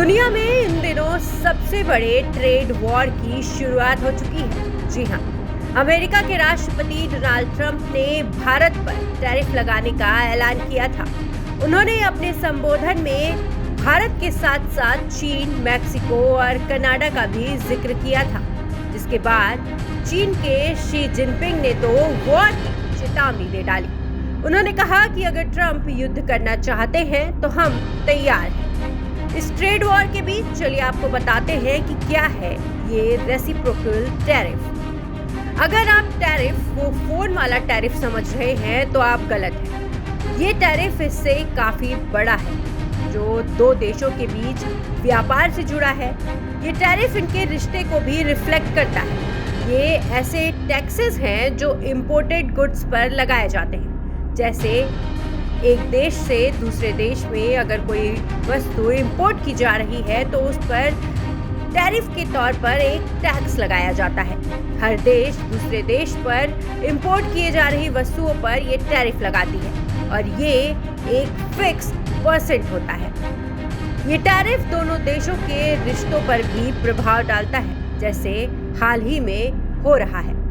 दुनिया में इन दिनों सबसे बड़े ट्रेड वॉर की शुरुआत हो चुकी है। जी हाँ, अमेरिका के राष्ट्रपति डोनाल्ड ट्रंप ने भारत पर टैरिफ लगाने का ऐलान किया था। उन्होंने अपने संबोधन में भारत के साथ साथ चीन, मैक्सिको और कनाडा का भी जिक्र किया था, जिसके बाद चीन के शी जिनपिंग ने तो वॉर की चेतावनी दे डाली। उन्होंने कहा कि अगर ट्रंप युद्ध करना चाहते हैं तो हम तैयार हैं। इस ट्रेड वॉर के बीच चलिए आपको बताते हैं कि क्या है ये रेसिप्रोकल टैरिफ। अगर आप टैरिफ वो फोन वाला टैरिफ समझ रहे हैं तो आप गलत हैं। ये टैरिफ इससे काफी बड़ा है, जो दो देशों के बीच व्यापार से जुड़ा है। ये टैरिफ इनके रिश्ते को भी रिफ्लेक्ट करता है। ये ऐसे टैक्सेस हैं जो इंपोर्टेड गुड्स पर लगाए जाते हैं। जैसे एक देश से दूसरे देश में अगर कोई वस्तु इंपोर्ट की जा रही है तो उस पर टैरिफ के तौर पर एक टैक्स लगाया जाता है। हर देश दूसरे देश पर इंपोर्ट किए जा रही वस्तुओं पर ये टैरिफ लगाती है और ये एक फिक्स % होता है। ये टैरिफ दोनों देशों के रिश्तों पर भी प्रभाव डालता है, जैसे हाल ही में हो रहा है।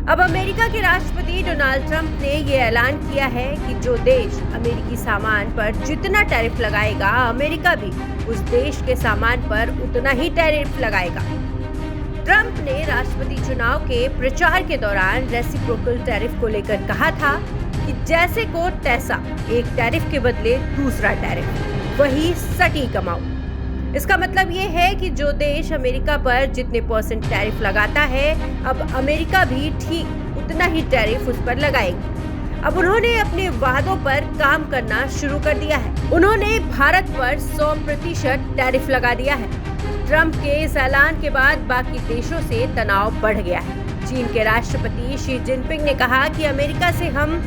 अब अमेरिका के राष्ट्रपति डोनाल्ड ट्रंप ने ये ऐलान किया है कि जो देश अमेरिकी सामान पर जितना टैरिफ लगाएगा, अमेरिका भी उस देश के सामान पर उतना ही टैरिफ लगाएगा। ट्रंप ने राष्ट्रपति चुनाव के प्रचार के दौरान रेसिप्रोकल टैरिफ को लेकर कहा था कि जैसे को तैसा, एक टैरिफ के बदले दूसरा टैरिफ, वही सटीक अमाउंट। इसका मतलब ये है कि जो देश अमेरिका पर जितने % टैरिफ लगाता है, अब अमेरिका भी ठीक उतना ही टैरिफ उस पर लगाएगी। अब उन्होंने अपने वादों पर काम करना शुरू कर दिया है। उन्होंने भारत पर 100% टैरिफ लगा दिया है। ट्रंप के इस ऐलान के बाद बाकी देशों से तनाव बढ़ गया है। चीन के राष्ट्रपति शी जिनपिंग ने कहा कि अमेरिका से हम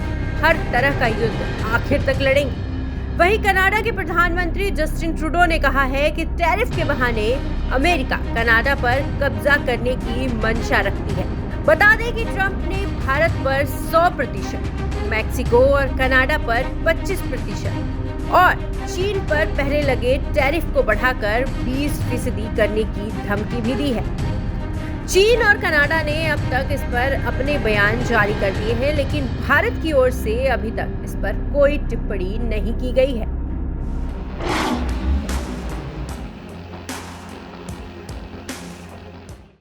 हर तरह का युद्ध आखिर तक लड़ेंगे। वहीं कनाडा के प्रधानमंत्री जस्टिन ट्रूडो ने कहा है कि टैरिफ के बहाने अमेरिका कनाडा पर कब्जा करने की मंशा रखती है। बता दें कि ट्रंप ने भारत पर 100%, मैक्सिको और कनाडा पर 25% और चीन पर पहले लगे टैरिफ को बढ़ाकर 20% करने की धमकी भी दी है। चीन और कनाडा ने अब तक इस पर अपने बयान जारी कर दिए हैं, लेकिन भारत की ओर से अभी तक इस पर कोई टिप्पणी नहीं की गई है।